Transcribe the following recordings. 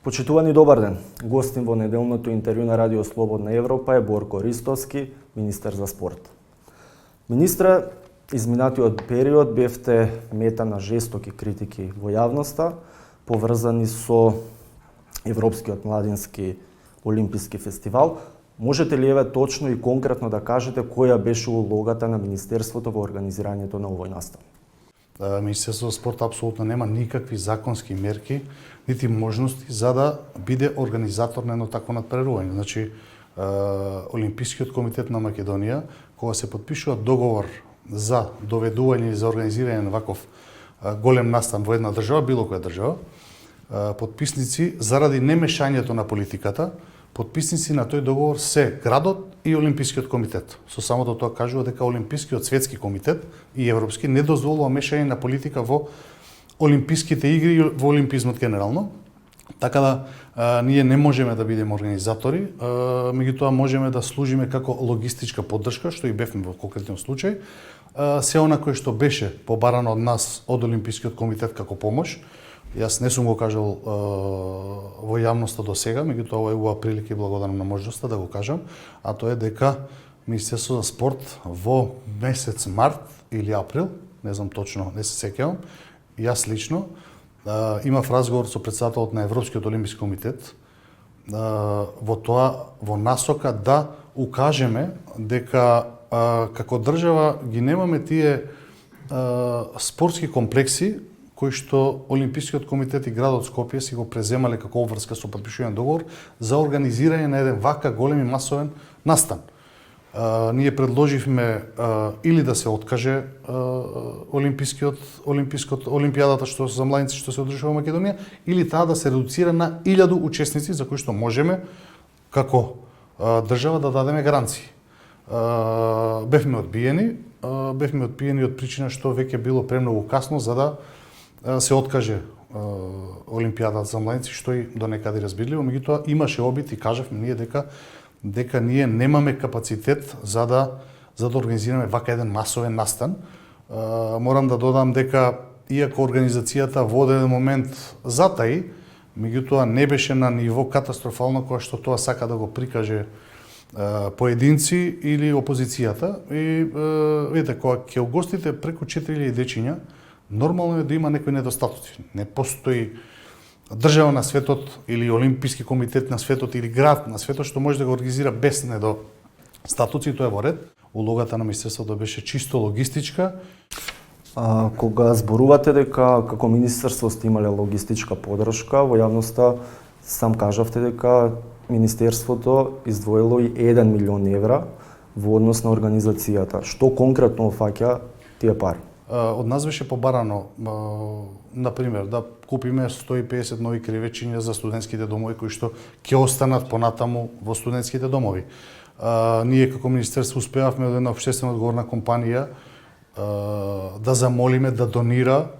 Почитувани добар ден. Гостин во неделното интервју на Радио Слободна Европа е Борко Ристовски, министер за спорт. Министре, изминатиот период бевте мета на жестоки критики во јавноста, поврзани со Европскиот младински олимписки фестивал. Можете ли еве точно и конкретно да кажете која беше улогата на Министерството во организирањето на овој настан? Министерството за спорт апсолутно нема никакви законски мерки, нити можности за да биде организатор на едно такво надпреварување. Значи, Олимпискиот комитет на Македонија, кога се подпишува договор за доведување или за организирање на ваков голем настан во една држава, било која држава, подписници, заради немешањето на политиката, подписници на тој договор се градот и Олимпискиот комитет. Со самото тоа кажува дека Олимпискиот светски комитет и европски не дозволува мешање на политика во олимписките игри и во олимпизмот генерално. Така да ние не можеме да бидеме организатори, меѓутоа можеме да служиме како логистичка поддршка, што и бевме во конкретниот случај. Се она кое што беше побарано од нас од Олимпискиот комитет како помош, јас не сум го кажал во јавноста до сега, меѓутоа ова е убава прилика и благодарам на можноста да го кажам, а тоа е дека Министерството за спорт во месец март или април, не знам точно, не се сеќавам, јас лично имав разговор со претседателот на Европскиот олимписки комитет во насока да укажеме дека како држава ги немаме тие спортски комплекси кои што Олимпискиот комитет и градот Скопје си го преземале како обврска со подпишување договор за организирање на еден вака голем и масовен настан. Ние предложивме или да се откаже олимпијадата што за младинци што се одржува во Македонија, или таа да се редуцира на 1000 учесници за кои што можеме како држава да дадеме гаранции. Бевме одбиени од причина што веќе било премногу касно за да се откаже олимпијадата за младинци, што и до некаде разбирливо, меѓутоа имаше обид и кажавме ние дека ние немаме капацитет за да организираме вака еден масовен настан. Морам да додам дека иако организацијата во еден момент затаи, меѓутоа не беше на ниво катастрофално кога што тоа сака да го прикаже поединци или опозицијата. И видите, кога ќе угостите преку 4000 дечиња, нормално е да има некои недостатоци. Не постои држава на светот или Олимписки комитет на светот или град на светот што може да го организира без недостатоци, тоа е во ред. Улогата на Министерството беше чисто логистичка. Кога зборувате дека како Министерство сте имале логистичка поддршка, во јавноста сам кажавте дека Министерството издвоило и 1 милион евра во однос на организацијата. Што конкретно офаќа тие пари? Од нас беше побарано, например, да купиме 150 нови кревечиња за студентските домови кои што ќе останат понатаму во студентските домови. Ние како министерство успеавме од една општествено одговорна компанија да замолиме да донира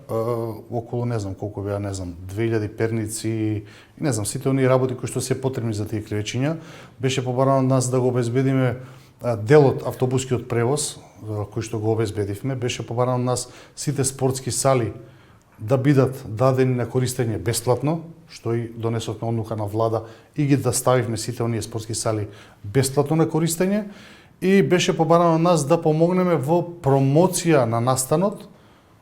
околу, не знам колку беа, 2000 перници и не знам, сите оние работи кои што се потребни за тие кревечиња. Беше побарано од нас да го обезбедиме дел од автобускиот превоз, кој што го обезбедивме. Беше побарано нас сите спортски сали да бидат дадени на користење бесплатно, што и донесовме одлука на влада и ги да ставивме сите оние спортски сали бесплатно на користење. И беше побарано нас да помогнеме во промоција на настанот,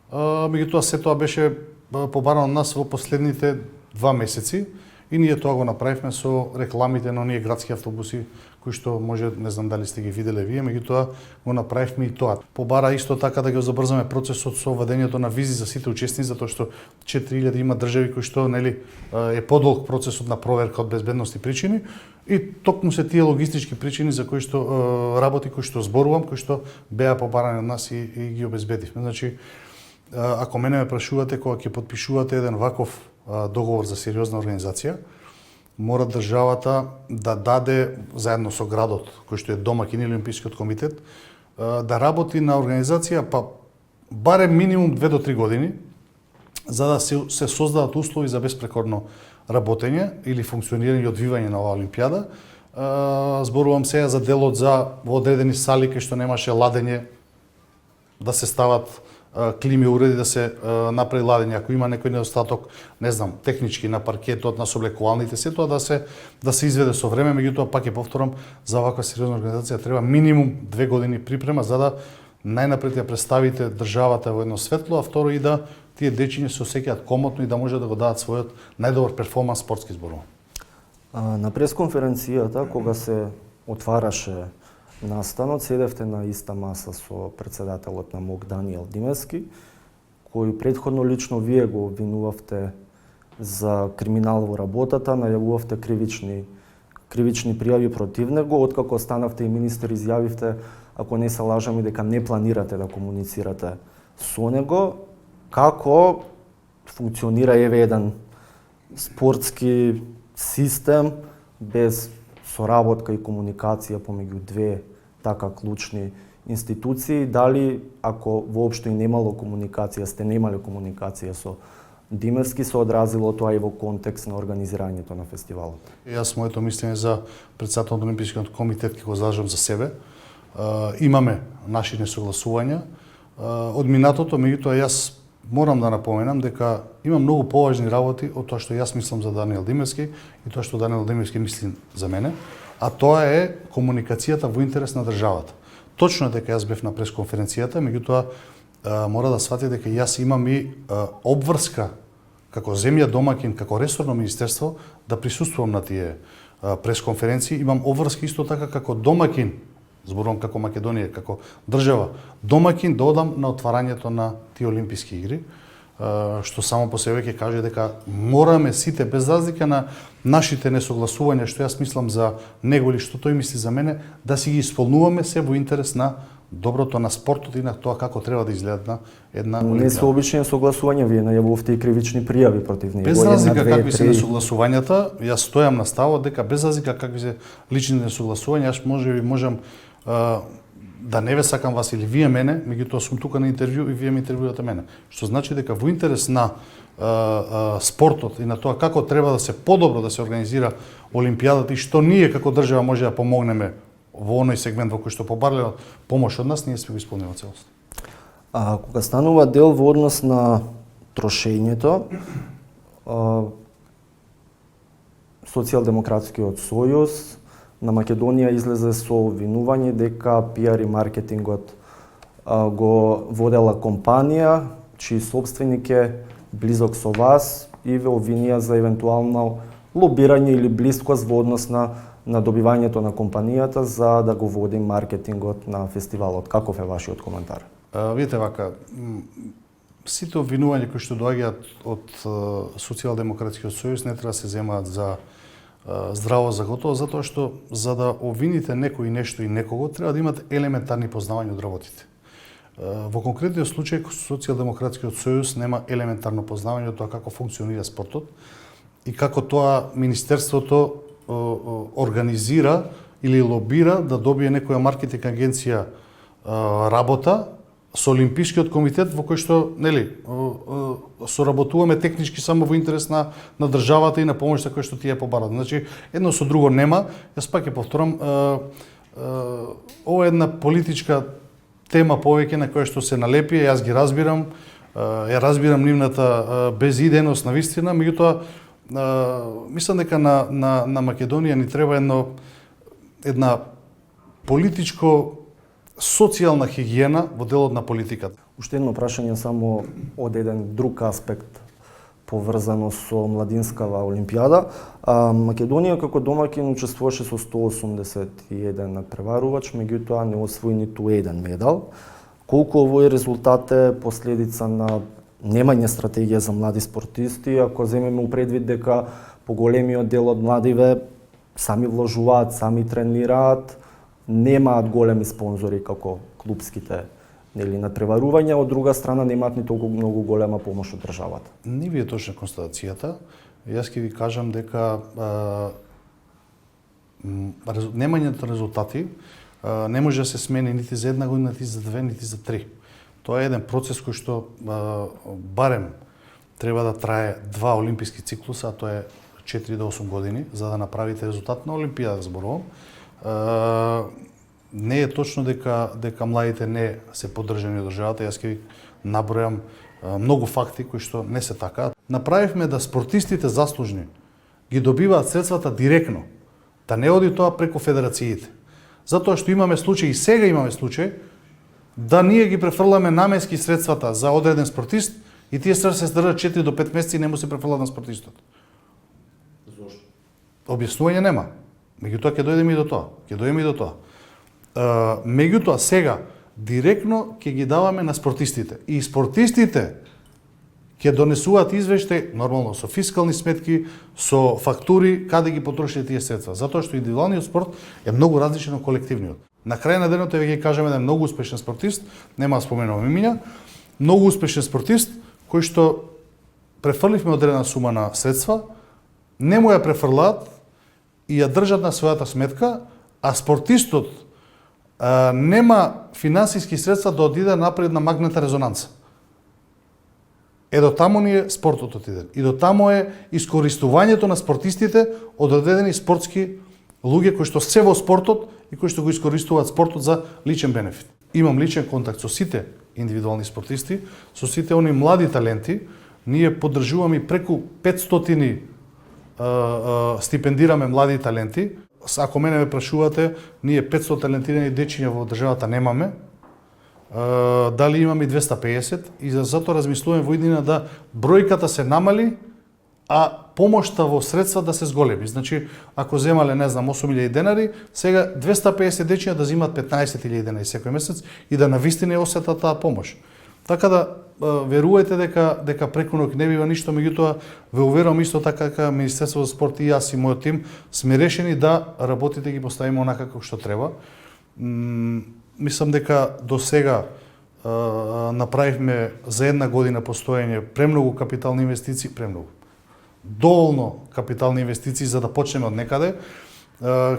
меѓутоа се тоа беше побарано нас во последните 2 месеци и ние тоа го направивме со рекламите на оние градски автобуси кои што може, не знам дали сте ги виделе вие, меѓутоа го направивме и тоа. Побара исто така да го забрзаме процесот со вадењето на визи за сите учесници, затоа што 4000 има држави кои што е подолг процесот на проверка од безбедности причини и токму се тие логистички причини за кои што работи кои што зборувам, кои што беа побарани од нас и ги обезбедивме. Значи, ако мене ме прашувате кога ќе подпишувате еден ваков договор за сериозна организација, мора државата да даде заедно со градот, кој што е домакин или Олимпискиот комитет, да работи на организација барем минимум 2 до 3 години, за да се создадат услови за беспрекорно работење или функционирање и одвивање на оваа олимпијада. Зборувам сега за делот за во одредени сали кај што немаше ладење, да се стават клими уреди да се направи ладење, ако има некој недостаток, не знам, технички на паркетот, на соблекувалните, се тоа да се изведе со време, меѓутоа пак ќе повторам, за ваква сериозна организација треба минимум 2 години припрема за да најнапред ја представите државата во едно светло, а второ и да тие дечиња се осеќаат комотно и да може да го дадат својот најдобар перформанс спортски зборува. На пресконференцијата, кога се отвараше настанот, седевте на иста маса со председателот на МОК Даниел Димевски, кој претходно лично вие го обвинувавте за криминал во работата, најавувавте кривични пријави против него, откако станавте и министер изјавивте, ако не се лажам, и дека не планирате да комуницирате со него. Како функционира еве еден спортски систем без соработка и комуникација помеѓу две така клучни институции? Дали, ако воопшто и немало комуникација, сте немале комуникација со Димевски, се одразило тоа и во контекст на организирањето на фестивалот? Јас моето мислење за председател на Олимпискиот комитет ќе го зажам за себе. Имаме наши несогласувања од минатото, меѓутоа јас морам да напоменам дека има многу поважни работи од тоа што јас мислам за Даниел Димевски и тоа што Даниел Димевски мисли за мене, а тоа е комуникацијата во интерес на државата. Точно дека јас бев на пресконференцијата, меѓутоа мора да свати дека јас имам и обврска како земја домаќин, како ресорно министерство да присуствувам на тие пресконференции. Имам обврска исто така како домаќин, зборувам како Македонија, како држава, домаќин да одам на отварањето на тие олимписки игри, што само по себе ќе каже дека мораме сите, без разлика на нашите несогласувања, што јас мислам за него или што тој мисли за мене, да си ги исполнуваме се во интерес на доброто на спортот и на тоа како треба да изгледа една олимпијада. Не се обични несогласувања, вие најавувавте и кривични пријави против него. Без разлика какви се несогласувањата, јас стојам на ставот дека без разлика какви се лични несогласувања, јас можам да не ве сакам вас или вие мене, меѓутоа сум тука на интервју и вие ме интервјуате мене. Што значи дека во интерес на спортот и на тоа како треба да се подобро да се организира олимпијадата и што ние како држава може да помогнеме во оној сегмент во кој што побарлила помош од нас, ние сме го исполнили целосно. А кога станува дел во однос на трошењето, Социјалдемократскиот сојуз на Македонија излезе со обвинување дека пиар и маркетингот го водела компанија чиј собственик е близок со вас и ве обвинија за евентуално лобирање или блискост во однос на добивањето на компанијата за да го води маркетингот на фестивалот. Каков е вашиот коментар? Видите вака, сите обвинувања кои што доаѓаат од Социјалдемократскиот сојуз не треба да се земаат за здраво за готово, затоа што за да обвините некој нешто и некого, треба да имате елементарни познавања од работите. Во конкретниот случај, Социјалдемократскиот сојуз нема елементарно познавање од тоа како функционира спортот и како тоа Министерството организира или лобира да добие некоја маркетинг агенција работа со Олимпискиот комитет во кој што, нели, соработуваме технички само во интерес на државата и на помошта која што тие побарат. Значи, едно со друго нема. Јас пак ќе повторам, ова е една политичка тема повеќе на која што се налепи, јас ги разбирам, ја разбирам нивната безидејност на вистина, меѓутоа мислам дека на Македонија ни треба една политичко социјална хигиена во делот на политиката. Уште едно прашање само од еден друг аспект поврзано со младинскава олимпијада. Македонија како домаќин учествуваше со 181 надпреварувач, меѓутоа не освои ниту еден медал. Колку овој резултат е последица на немање стратегија за млади спортисти, ако земеме у предвид дека поголемиот дел од младиве сами вложуваат, сами тренираат, немаат големи спонзори како клупските надпреварувања, од друга страна немаат ни толку многу голема помош од државата. Не ви е точна констатацијата. Јас ќе ви кажам дека немањето резултати не може да се смени нити за една година, нити за две, нити за три. Тоа е еден процес кој што барем треба да трае 2 олимписки циклуса, а тоа е 4 до 8 години, за да направите резултат на олимпијада, зборувам. не е точно дека младите не се поддржани од државата. Јас ќе набројам многу факти кои што не се така. Направивме да спортистите заслужни ги добиваат средствата директно, да не оди тоа преку федерациите. Затоа што имаме случај, и сега имаме случај, да ние ги префрламе наменски средствата за одреден спортист и тие средства се држат 4 до 5 месеци и не му се префрлат на спортистот. Зошто? Објаснување нема. Меѓутоа ќе дојдеме и до тоа. Меѓутоа сега директно ќе ги даваме на спортистите. И спортистите ќе донесуваат извештај, нормално со фискални сметки, со фактури каде ги потрошиле тие средства. Затоа што индивидуалниот спорт е многу различен од колективниот. На крај на денот ќе кажеме да е многу успешен спортист, нема да споменувам имиња, многу успешен спортист кој што префрливме одредена сума на средства, не му ја префрлаат и ја држат на својата сметка, а спортистот нема финансиски средства да одиде напред на магнетна резонанца. До таму ни е спортот отиден. И до таму е искористувањето на спортистите од одредени спортски луѓе кои што се во спортот и кои што го искористуваат спортот за личен бенефит. Имам личен контакт со сите индивидуални спортисти, со сите они млади таленти. Ние поддржуваме преку 500 стипендираме млади таленти. Ако мене ме прашувате, ние 500 талентирани дечиња во државата немаме. Дали имаме и 250 и затоа размислуваме во иднина да бројката се намали, а помошта во средства да се зголеми. Значи, ако земале, не знам, 8.000 денари, сега 250 дечиња да земат 15.000 денари секој месец и да навистина осетат таа помош. Така да верувајте дека преку ноќ не бива ништо, меѓутоа ве уверувам исто така дека Министерството за спорт и јас и мојот тим сме решени да работите ги поставиме онака како што треба. Мислам дека до сега направивме за една година постоење премногу капитални инвестиции, доволно капитални инвестиции за да почнеме од некаде.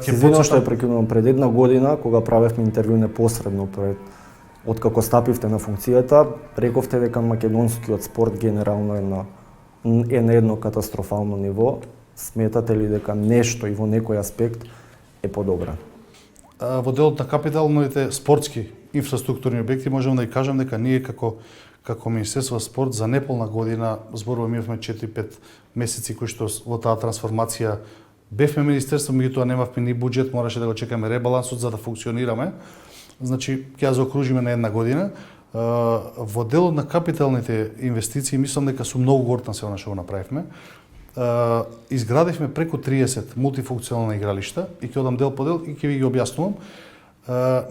Извинувам што ја прекинувам, пред една година кога правевме интервју непосредно пред откако стапивте на функцијата, рековте дека македонскиот спорт генерално е на едно катастрофално ниво. Сметате ли дека нешто и во некој аспект е подобрано? Во делот на капиталните спортски инфраструктурни објекти можеме да ја кажам дека ние како Министерство за спорт за неполна година, зборуваме, имавме 4-5 месеци кои што во таа трансформација бевме министерство, меѓутоа немавме ни буџет, мораше да го чекаме ребалансот за да функционираме. Значи, ќе ја заокружиме на една година. Во делот на капиталните инвестиции, мислам дека су многу гортна се она што го направивме. Изградивме преку 30 мултифункционални игралишта и ќе одам дел по дел и ќе ви ги објаснувам.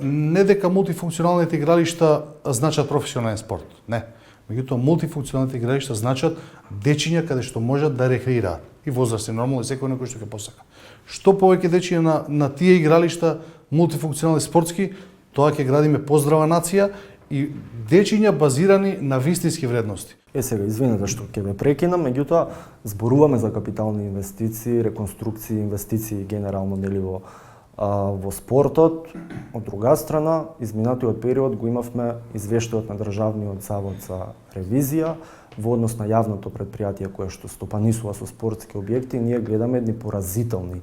Не дека мултифункционалните игралишта значат професионален спорт, не. Меѓутоа, мултифункционалните игралишта значат дечиња каде што можат да рекреираат. И возрастни, нормално, и секој некој што ќе посака. Што повеќе дечиња на тие игралишта, мултифункционални спортски, тоа ќе градиме поздрава нација и дечиња базирани на вистински вредности. Сега, извинете што ќе ве прекинам, меѓутоа зборуваме за капитални инвестиции, реконструкции, инвестиции генерално нели во спортот. Од друга страна, изминатиот период го имавме извештајот на Државниот завод за ревизија во однос на јавното претпријатие кое што стопанисува со спортски објекти. Ние гледаме едни поразителни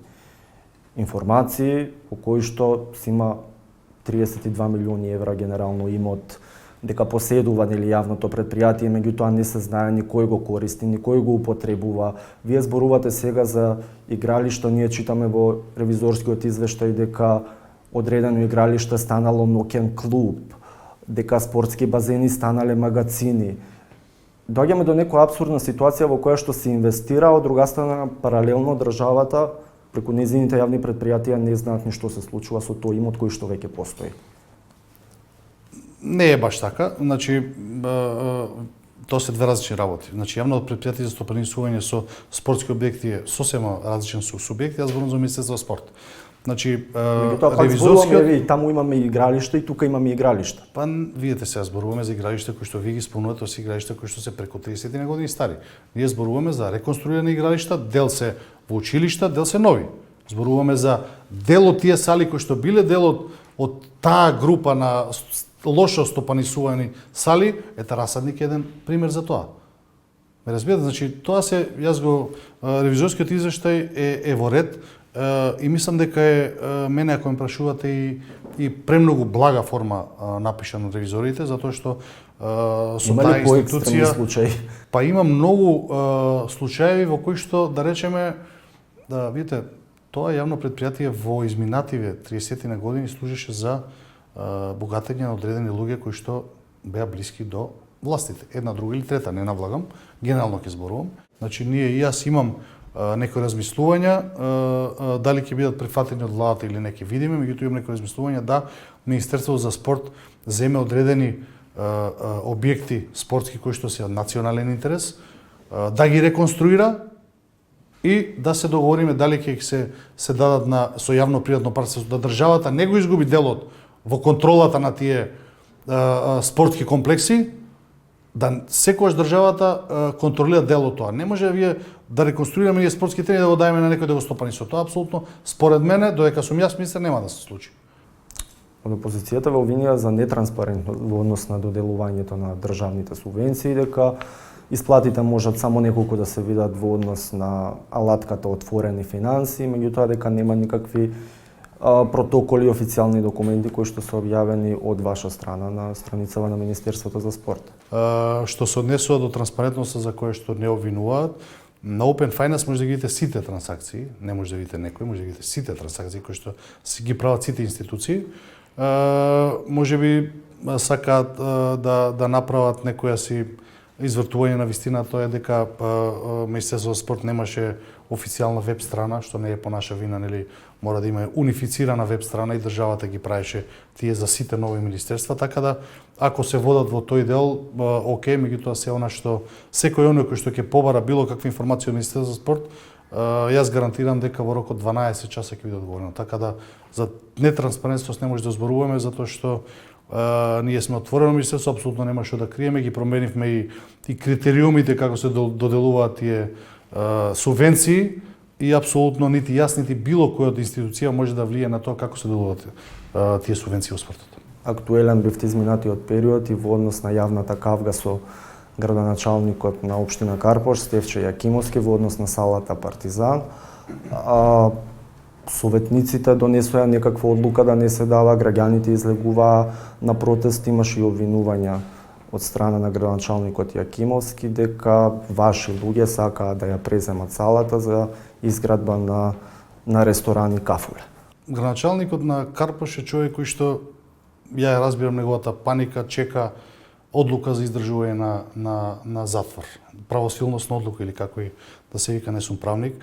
информации по кои што си има 32 милиони евра генерално имот, дека поседува нели јавното претпријатие, меѓутоа не се знае ни кој го користи, ни кој го употребува. Вие зборувате сега за игралишта, ние читаме во ревизорскиот извештај дека одредено игралиште станало ноќен клуб, дека спортски базени станале магацини. Доаѓаме до некоја апсурдна ситуација во која што се инвестира, од друга страна паралелно државата преку нејзините јавни претпријатија не знаат ни што се случува со тој имот кој што веќе постои. Не е баш така. Значи, тоа се две различни работи. Значи, јавното претпријатие за стопанисување со спортски објекти е сосема различен субјект, јас зборувам за Министерство за спорт. Значи, ревизорскиот таму имаме игралишта и тука имаме игралишта. Па видите сега зборуваме за игралишта кои што вие ги спомнувате, се игралишта кои што се преку 30 на години стари. Ние зборуваме за реконструирани игралишта, дел се во училишта, дел се нови. Зборуваме за дел од тие сали кои што биле дел од таа група на лошо стопанисувани сали, Расадник е еден пример за тоа. Ме разбирате, значи тоа се, јас го ревизорскиот извештај е во ред И мислам дека мене ако ме прашувате и премногу блага форма напишано од ревизорите, затоа што со Има таа ли поекстремни институција случаи? па има многу случаеви во кои што да речеме видите, тоа јавно предпријатие во изминативе 30 на години служеше за богатење на одредени луѓе кои што беа блиски до властите. Една, друга или трета, не навлагам, генерално ќе зборувам. Значи, ние и јас имам некои размислувања, дали ќе бидат прифатени од владата или не ќе видиме, меѓутоа имам некои размислувања да Министерството за спорт земе одредени објекти спортски кои што се од национален интерес, да ги реконструира и да се договориме дали ќе се дадат со јавно-приватно партнерство, да државата не го изгуби делот во контролата на тие спортски комплекси, да секогаш државата контролира дел од тоа. Не може вие да реконструираме ние спортски терени да го дајме на некој да го стопани со тоа. Апсолутно, според мене, додека сум јас министер, нема да се случи. Од опозицијата ве обвинија за нетранспарентност во однос на доделувањето на државните субвенции, дека исплатите можат само неколку да се видат во однос на алатката отворени финанси, меѓутоа дека нема никакви протоколи и официјални документи кои што се објавени од ваша страна на страницава на Министерството за спорт. Што се однесува до транспарентноста за која што не обвинуваат, на Open Finance може да ги видите сите трансакции, не може да видите некој, може да ги видите сите трансакции кои што си ги прават сите институции. Може би сакаат да направат некоја си извртување на вистина, тоа е дека Министерството за спорт немаше официјална веб страна, што не е по наша вина, нели, мора да има унифицирана веб страна и државата ги правеше тие за сите нови министерства, така да ако се водат во тој дел, окей, меѓутоа се она што секој оној кој што ќе побара било каква информација од Министерството за спорт, јас гарантирам дека во рок од 12 часа ќе биде одговорено. Така да за нетранспарентност не може да зборуваме затоа што ние сме отворено министерство, апсолутно нема што да криеме, ги променивме и критериумите како се доделуваат тие субвенции и апсолутно нити јас, нити било која од институција може да влие на тоа како се доделуваат тие субвенции во спортот. Актуелен бевте изминатиот период и во однос на јавната кавга со градоначалникот на општина Карпош, Стефче Јакимовски, во однос на салата Партизан. Советниците донесоа некаква одлука да не се дава, граѓаните излегуваа на протест, имаше и обвинувања од страна на градоначалникот Јакимовски дека ваши луѓе сакаат да ја преземат салата за изградба на ресторани кафуле. Градоначалникот на Карпош е човек кој што ја разбирам неговата паника, чека одлука за издржување на затвор. Правосилносна одлука или како и да се вика, не сум правник.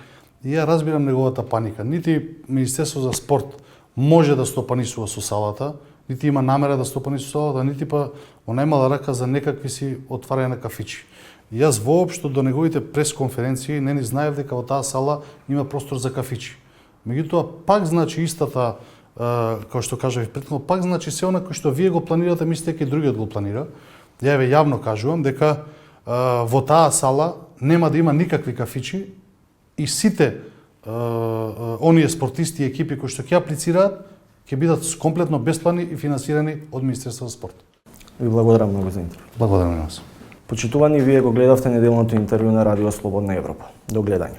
И ја разбирам неговата паника. Нити Министерство за спорт може да стопанисува со салата, нити има намера да стопанисува со салата, нити па во најмала рака за некакви си отварање на кафичи. Јас воопшто до неговите пресконференции не ни знаев дека во таа сала има простор за кафичи. Меѓутоа, пак значи истата, како што кажав и претходно, пак значи се она кој што вие го планирате, мислите дека и другиот го планира. Ја ве јавно кажувам дека во таа сала нема да има никакви кафичи и сите оние спортисти и екипи кои што ќе аплицираат ќе бидат комплетно бесплатни и финансирани од Министерството за спорт. Ви благодарам многу за интервју. Благодарам на вас. Почитувани, вие го гледавте неделното интервју на Радио Слободна Европа. До гледање.